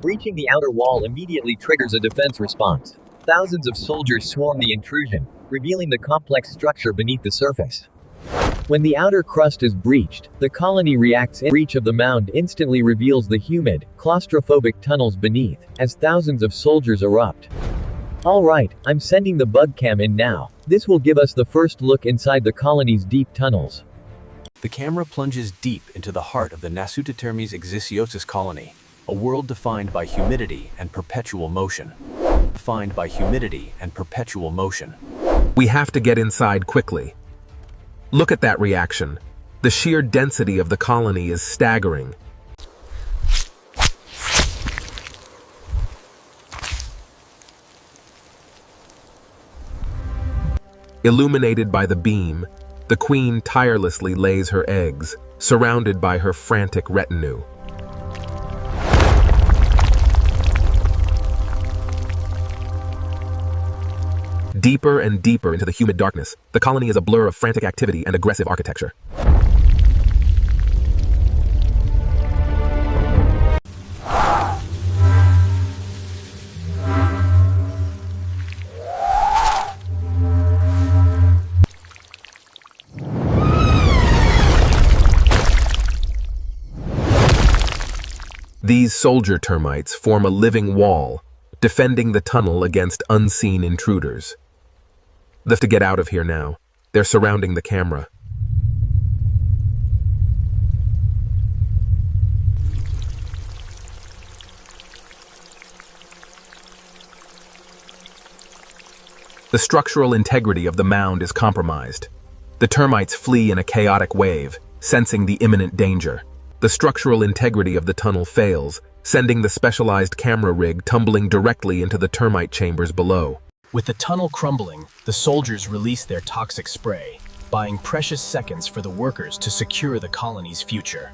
Breaching the outer wall immediately triggers a defense response. Thousands of soldiers swarm the intrusion, revealing the complex structure beneath the surface. When the outer crust is breached, the colony reacts. Breach of the mound instantly reveals the humid, claustrophobic tunnels beneath, as thousands of soldiers erupt. Alright, I'm sending the bug cam in now. This will give us the first look inside the colony's deep tunnels. The camera plunges deep into the heart of the Nasutitermes exitiosus colony, a world defined by humidity and perpetual motion. We have to get inside quickly. Look at that reaction. The sheer density of the colony is staggering. Illuminated by the beam, the queen tirelessly lays her eggs, surrounded by her frantic retinue. Deeper and deeper into the humid darkness, the colony is a blur of frantic activity and aggressive architecture. These soldier termites form a living wall, defending the tunnel against unseen intruders. They have to get out of here now. They're surrounding the camera. The structural integrity of the mound is compromised. The termites flee in a chaotic wave, sensing the imminent danger. The structural integrity of the tunnel fails, sending the specialized camera rig tumbling directly into the termite chambers below. With the tunnel crumbling, the soldiers release their toxic spray, buying precious seconds for the workers to secure the colony's future.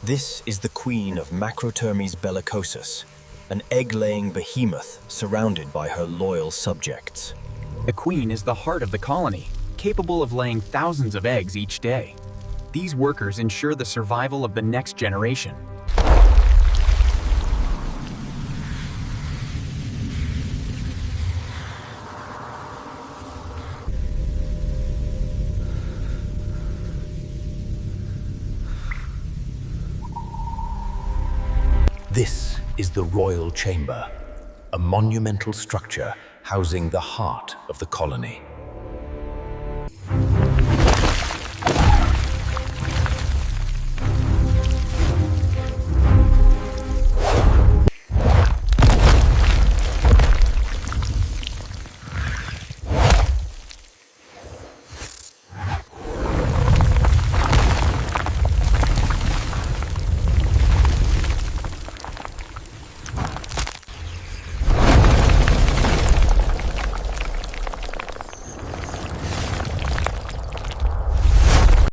This is the queen of Macrotermes bellicosus, an egg-laying behemoth surrounded by her loyal subjects. The queen is the heart of the colony, capable of laying thousands of eggs each day. These workers ensure the survival of the next generation. This is the royal chamber, a monumental structure housing the heart of the colony.